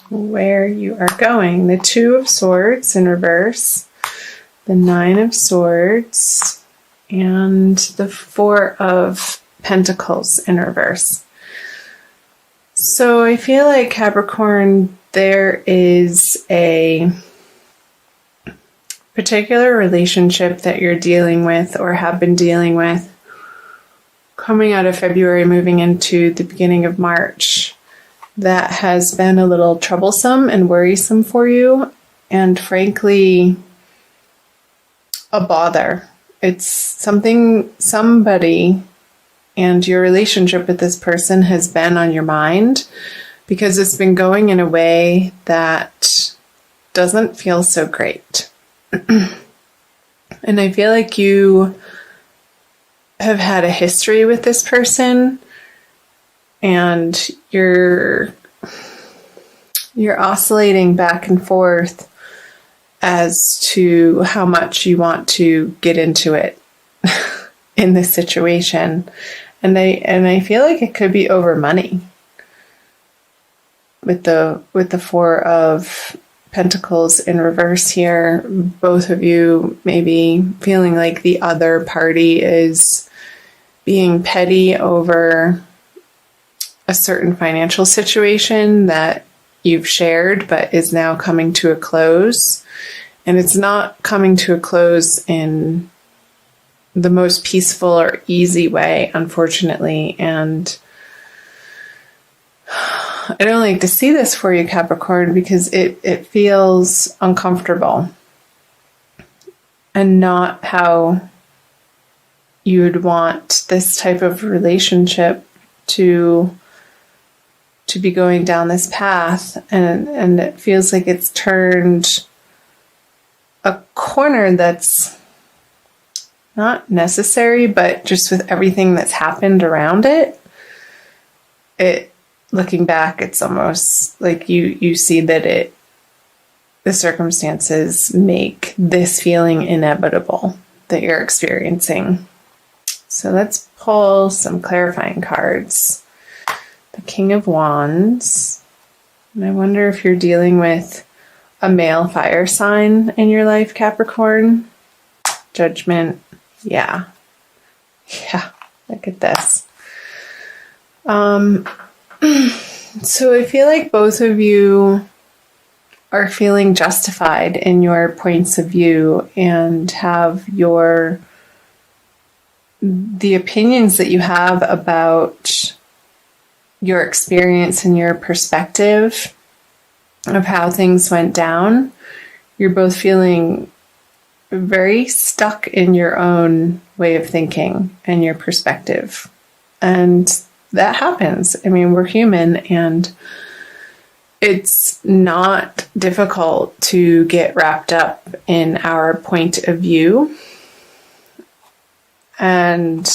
where you are going. The Two of Swords in reverse, the Nine of Swords, and the Four of Pentacles in reverse. So I feel like, Capricorn, there is a particular relationship that you're dealing with or have been dealing with coming out of February, moving into the beginning of March, that has been a little troublesome and worrisome for you, and frankly, a bother. It's somebody, and your relationship with this person has been on your mind because it's been going in a way that doesn't feel so great. And I feel like you have had a history with this person, and you're oscillating back and forth as to how much you want to get into it in this situation. And I feel like it could be over money with the Four of Pentacles in reverse here. Both of you maybe feeling like the other party is being petty over a certain financial situation that you've shared but is now coming to a close. And it's not coming to a close in the most peaceful or easy way, unfortunately. And I don't like to see this for you, Capricorn, because it feels uncomfortable and not how you would want this type of relationship to be going down this path. And it feels like it's turned a corner that's not necessary, but just with everything that's happened around it, looking back, it's almost like you see that the circumstances make this feeling inevitable that you're experiencing. So let's pull some clarifying cards. The King of Wands. And I wonder if you're dealing with a male fire sign in your life, Capricorn. Judgment. Yeah. Look at this. So I feel like both of you are feeling justified in your points of view and have the opinions that you have about your experience and your perspective of how things went down. You're both feeling very stuck in your own way of thinking and your perspective. And that happens. I mean, we're human, and it's not difficult to get wrapped up in our point of view. And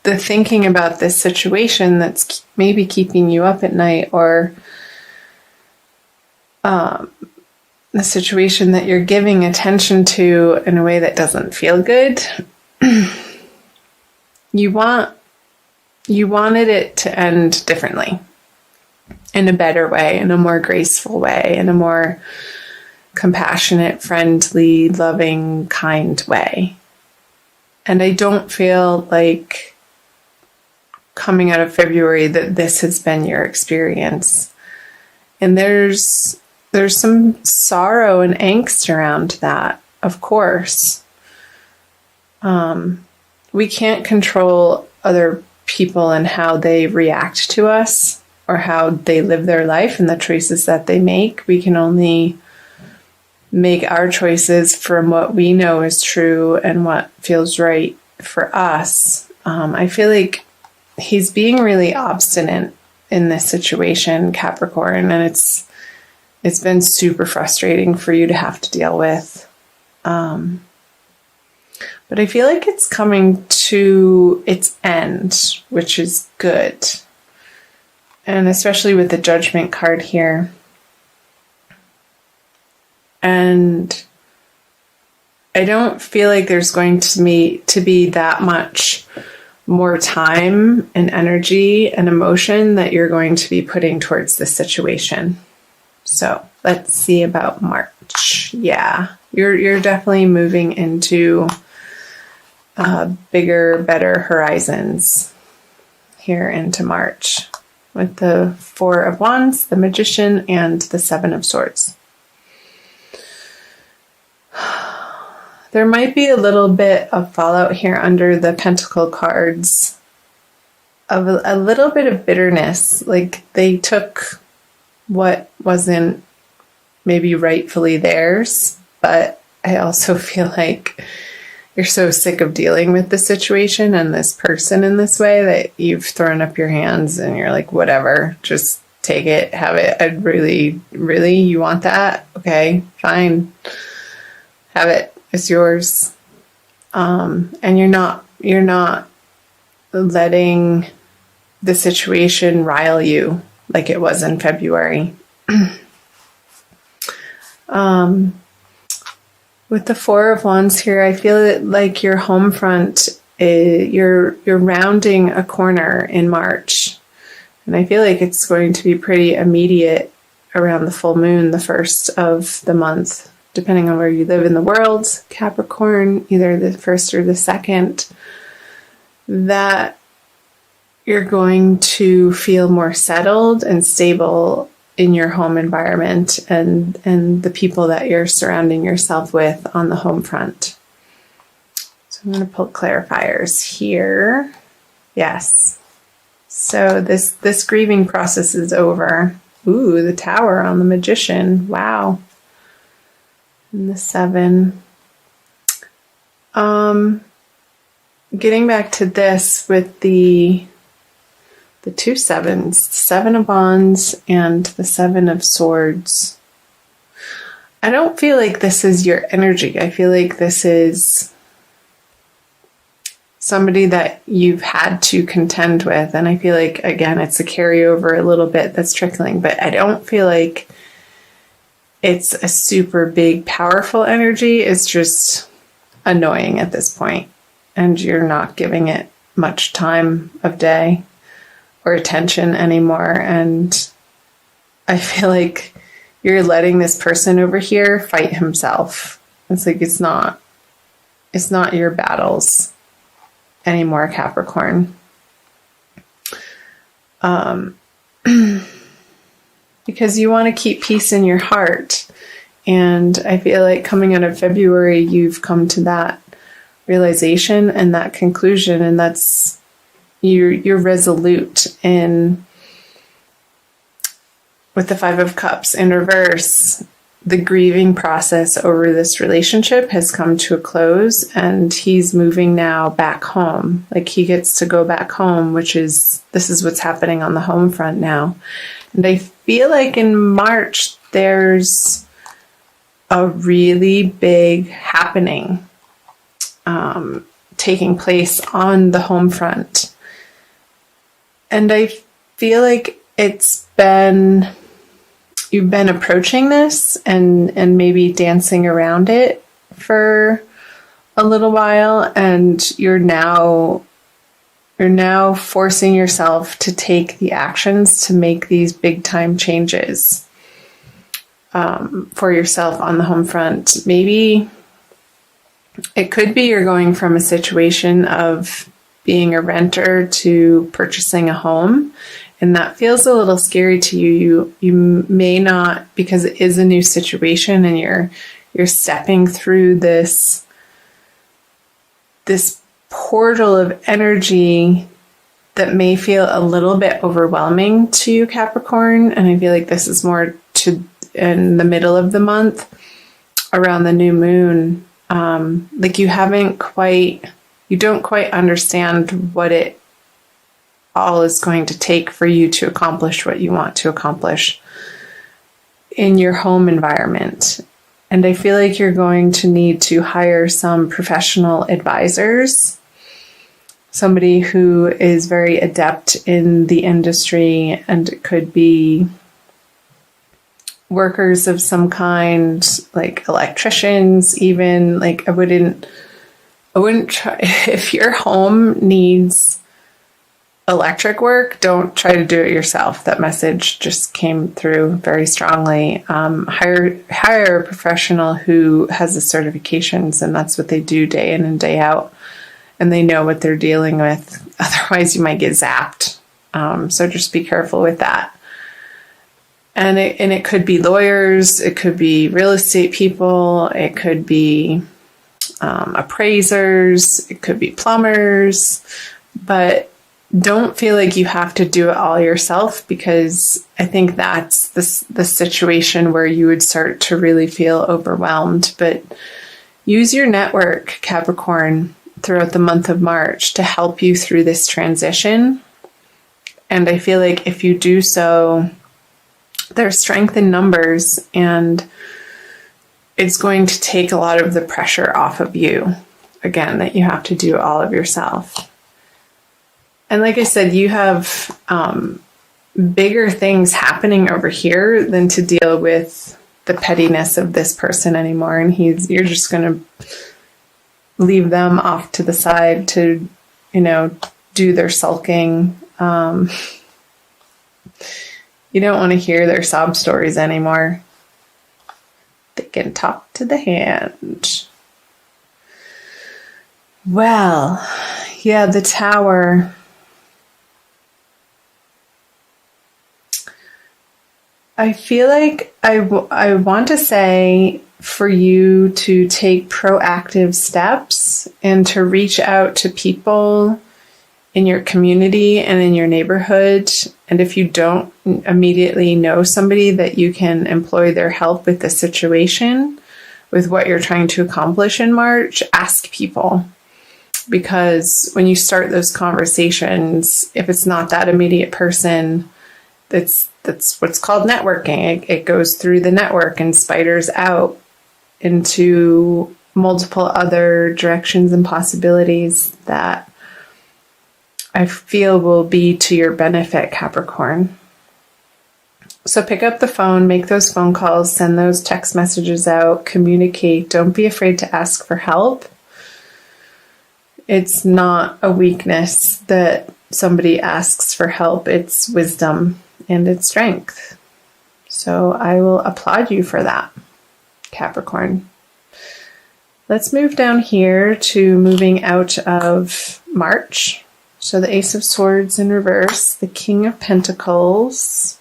the thinking about this situation that's maybe keeping you up at night, or the situation that you're giving attention to in a way that doesn't feel good, you wanted it to end differently, in a better way, in a more graceful way, in a more compassionate, friendly, loving, kind way. And I don't feel like coming out of February that this has been your experience. And there's some sorrow and angst around that, of course. We can't control other people and how they react to us or how they live their life and the choices that they make. We can only make our choices from what we know is true and what feels right for us. I feel like he's being really obstinate in this situation, Capricorn, and it's been super frustrating for you to have to deal with. But I feel like it's coming to its end, which is good. And especially with the Judgment card here. And I don't feel like there's going to be that much more time and energy and emotion that you're going to be putting towards this situation. So let's see about March. Yeah, you're definitely moving into bigger, better horizons here into March with the Four of Wands, the Magician, and the Seven of Swords. There might be a little bit of fallout here under the Pentacle cards of a little bit of bitterness. Like they took what wasn't maybe rightfully theirs, but I also feel like you're so sick of dealing with the situation and this person in this way that you've thrown up your hands and you're like, whatever, just take it, have it. I'd really, you want that? Okay, fine. Have it. It's yours. And you're not letting the situation rile you like it was in February. With the Four of Wands here, I feel like your home front, you're rounding a corner in March. And I feel like it's going to be pretty immediate around the full moon, the first of the month, depending on where you live in the world, Capricorn, either the first or the second, that you're going to feel more settled and stable in your home environment and the people that you're surrounding yourself with on the home front. So I'm going to pull clarifiers here. Yes. So this grieving process is over. Ooh, the Tower on the Magician. Wow. And the 7. Getting back to this with the two sevens, 7 of Wands and the 7 of Swords. I don't feel like this is your energy. I feel like this is somebody that you've had to contend with. And I feel like, again, it's a carryover a little bit that's trickling, but I don't feel like it's a super big, powerful energy. It's just annoying at this point, and you're not giving it much time of day or attention anymore. And I feel like you're letting this person over here fight himself. It's like it's not your battles anymore, Capricorn. Because you want to keep peace in your heart. And I feel like coming out of February, you've come to that realization and that conclusion, and that's you're resolute in. With the 5 of Cups in reverse, the grieving process over this relationship has come to a close, and he's moving now back home. Like he gets to go back home, this is what's happening on the home front now. And I feel like in March, there's a really big happening taking place on the home front. And I feel like you've been approaching this and maybe dancing around it for a little while, and you're now forcing yourself to take the actions to make these big time changes for yourself on the home front. Maybe it could be you're going from a situation of being a renter to purchasing a home, and that feels a little scary to you. You may not, because it is a new situation and you're stepping through this portal of energy that may feel a little bit overwhelming to you, Capricorn. And I feel like this is more in the middle of the month around the new moon. Like you don't quite understand what it all is going to take for you to accomplish what you want to accomplish in your home environment. And I feel like you're going to need to hire some professional advisors, somebody who is very adept in the industry, and it could be workers of some kind, like electricians, even. Like I wouldn't try if your home needs electric work, don't try to do it yourself. That message just came through very strongly. Hire a professional who has the certifications, and that's what they do day in and day out, and they know what they're dealing with. Otherwise, you might get zapped. So just be careful with that. And it could be lawyers, it could be real estate people, it could be appraisers, it could be plumbers, but don't feel like you have to do it all yourself, because I think that's the situation where you would start to really feel overwhelmed. But use your network, Capricorn, throughout the month of March to help you through this transition. And I feel like if you do so, there's strength in numbers, and it's going to take a lot of the pressure off of you, again, that you have to do all of yourself. And like I said, you have bigger things happening over here than to deal with the pettiness of this person anymore. And you're just going to leave them off to the side to, do their sulking. You don't want to hear their sob stories anymore. They can talk to the hand. Well, yeah, the Tower. I feel like I want to say for you to take proactive steps and to reach out to people in your community and in your neighborhood. And if you don't immediately know somebody that you can employ their help with the situation, with what you're trying to accomplish in March, ask people. Because when you start those conversations, if it's not that immediate person, that's what's called networking. It goes through the network and spiders out into multiple other directions and possibilities that I feel will be to your benefit, Capricorn. So pick up the phone, make those phone calls, send those text messages out, communicate. Don't be afraid to ask for help. It's not a weakness that somebody asks for help. It's wisdom and it's strength. So I will applaud you for that, Capricorn. Let's move down here to moving out of March. So the Ace of Swords in reverse, the King of Pentacles,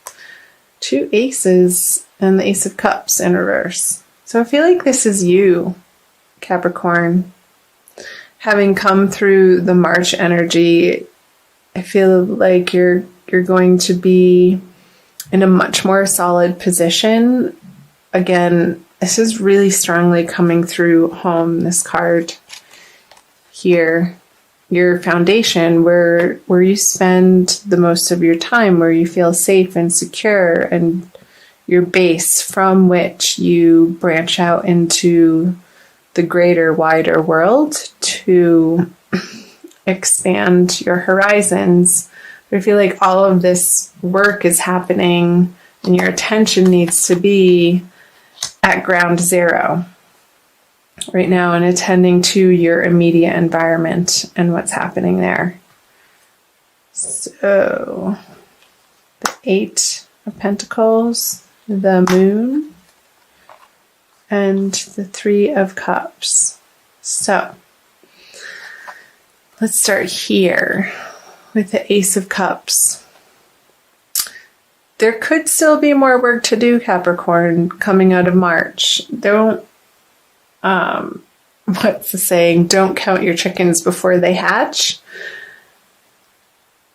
2 aces, and the Ace of Cups in reverse. So I feel like this is you, Capricorn. Having come through the March energy, I feel like you're going to be in a much more solid position. Again, this is really strongly coming through home, this card here. Your foundation, where you spend the most of your time, where you feel safe and secure, and your base from which you branch out into the greater, wider world to expand your horizons. But I feel like all of this work is happening and your attention needs to be at ground zero right now and attending to your immediate environment and what's happening there. So the 8 of Pentacles, the Moon, and the 3 of Cups. So let's start here with the Ace of Cups. There could still be more work to do, Capricorn, coming out of March. Don't, what's the saying? Don't count your chickens before they hatch.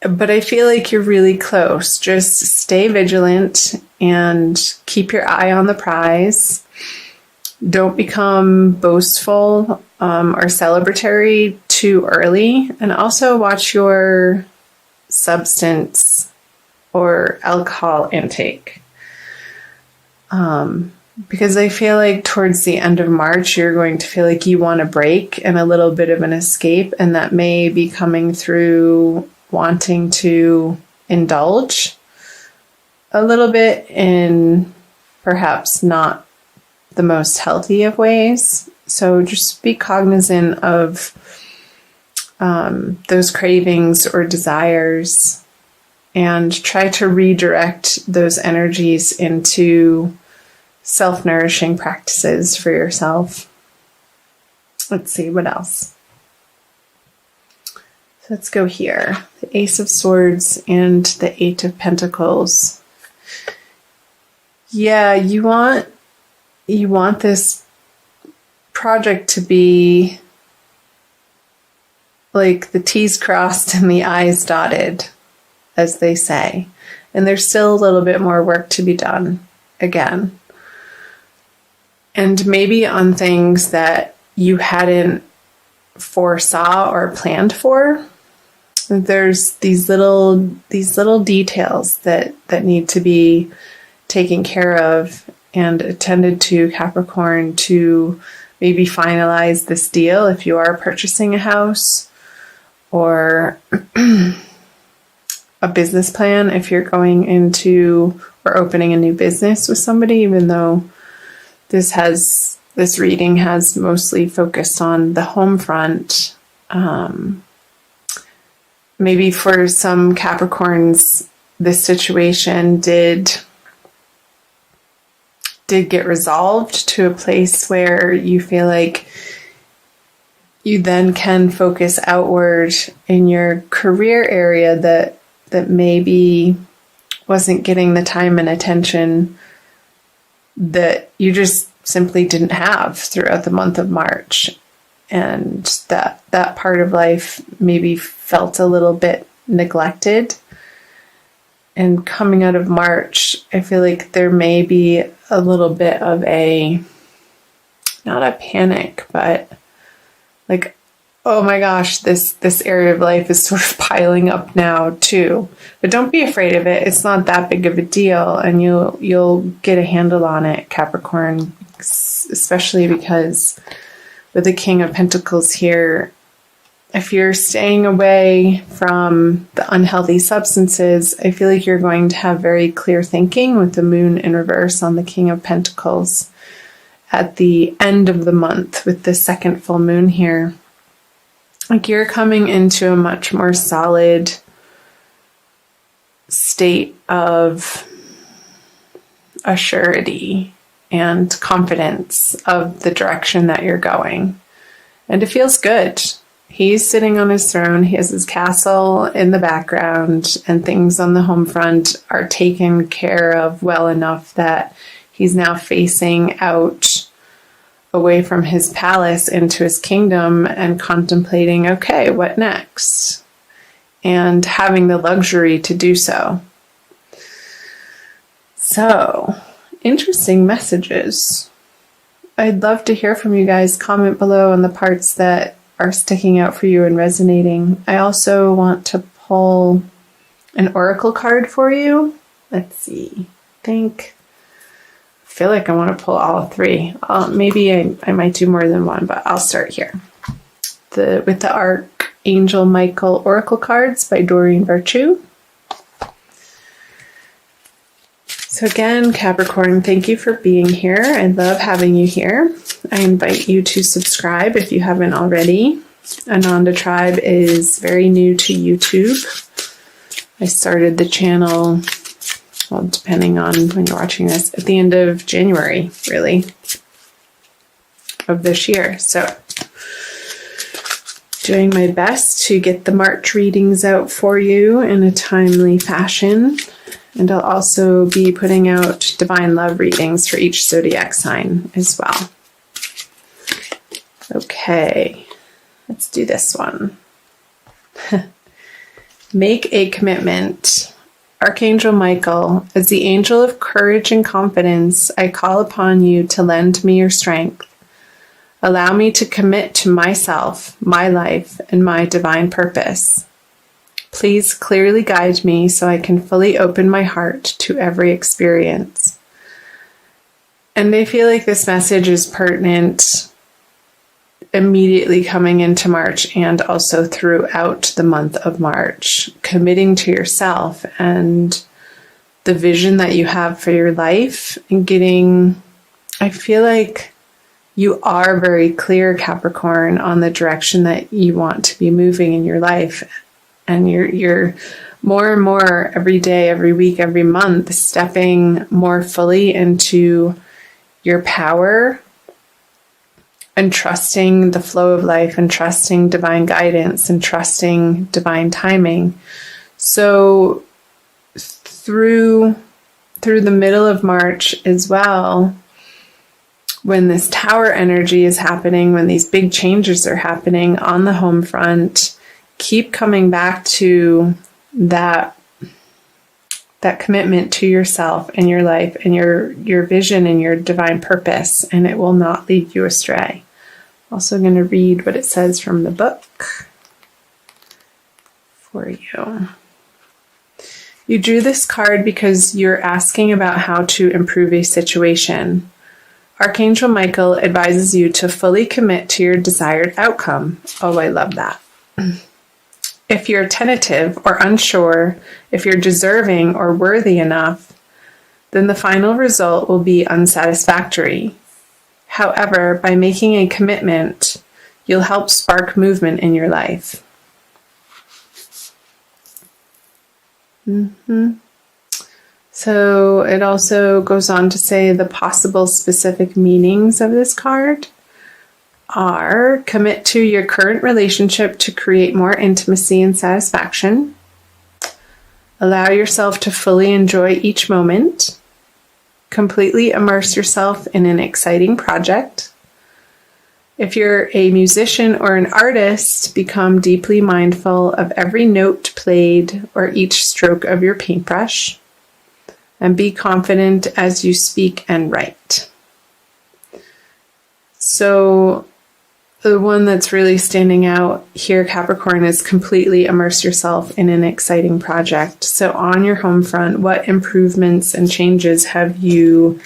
But I feel like you're really close. Just stay vigilant and keep your eye on the prize. Don't become boastful or celebratory too early. And also watch your substance or alcohol intake. Because I feel like towards the end of March, you're going to feel like you want a break and a little bit of an escape. And that may be coming through wanting to indulge a little bit in perhaps not the most healthy of ways. So just be cognizant of those cravings or desires, and try to redirect those energies into self-nourishing practices for yourself. Let's see, what else? So let's go here. The Ace of Swords and the Eight of Pentacles. Yeah, you want this project to be like the T's crossed and the I's dotted, as they say. And there's still a little bit more work to be done, again. And maybe on things that you hadn't foresaw or planned for. There's these little details that need to be taken care of and attended to, Capricorn, to maybe finalize this deal if you are purchasing a house, or a business plan if you're going into or opening a new business with somebody, even though this reading has mostly focused on the home front. Maybe for some Capricorns, this situation did get resolved to a place where you feel like you then can focus outward in your career area that maybe wasn't getting the time and attention that you just simply didn't have throughout the month of March. And that part of life maybe felt a little bit neglected. And coming out of March, I feel like there may be a little bit of not a panic, but like, oh my gosh, this area of life is sort of piling up now too. But don't be afraid of it. It's not that big of a deal, and you'll get a handle on it, Capricorn, especially because with the King of Pentacles here, if you're staying away from the unhealthy substances, I feel like you're going to have very clear thinking with the Moon in reverse on the King of Pentacles at the end of the month with the second full moon here. Like, you're coming into a much more solid state of assurity and confidence of the direction that you're going. And it feels good. He's sitting on his throne. He has his castle in the background, and things on the home front are taken care of well enough that he's now facing out away from his palace into his kingdom and contemplating, okay, what next? And having the luxury to do so. So, interesting messages. I'd love to hear from you guys. Comment below on the parts that are sticking out for you and resonating. I also want to pull an oracle card for you. Let's see. I feel like I want to pull all three. Maybe I might do more than one, but I'll start here. With the Archangel Michael Oracle cards by Doreen Virtue. So again, Capricorn, thank you for being here. I love having you here. I invite you to subscribe if you haven't already. Ananda Tribe is very new to YouTube. I started the channel, well, depending on when you're watching this, at the end of January, really, of this year. So, doing my best to get the March readings out for you in a timely fashion. And I'll also be putting out divine love readings for each zodiac sign as well. Okay, let's do this one. Make a commitment. Archangel Michael, as the angel of courage and confidence, I call upon you to lend me your strength. Allow me to commit to myself, my life, and my divine purpose. Please clearly guide me so I can fully open my heart to every experience. And I feel like this message is pertinent immediately coming into March and also throughout the month of March. Committing to yourself and the vision that you have for your life, and I feel like you are very clear, Capricorn, on the direction that you want to be moving in your life. And you're more and more every day, every week, every month, stepping more fully into your power and trusting the flow of life and trusting divine guidance and trusting divine timing. So through the middle of March as well, when this tower energy is happening, when these big changes are happening on the home front, keep coming back to that commitment to yourself and your life and your vision and your divine purpose, and it will not lead you astray. Also going to read what it says from the book for you. You drew this card because you're asking about how to improve a situation. Archangel Michael advises you to fully commit to your desired outcome. Oh, I love that. If you're tentative or unsure if you're deserving or worthy enough, then the final result will be unsatisfactory. However, by making a commitment, you'll help spark movement in your life. So it also goes on to say the possible specific meanings of this card are: commit to your current relationship to create more intimacy and satisfaction. Allow yourself to fully enjoy each moment. Completely immerse yourself in an exciting project. If you're a musician or an artist, become deeply mindful of every note played or each stroke of your paintbrush. And be confident as you speak and write. So the one that's really standing out here, Capricorn, is completely immerse yourself in an exciting project. So on your home front, what improvements and changes have you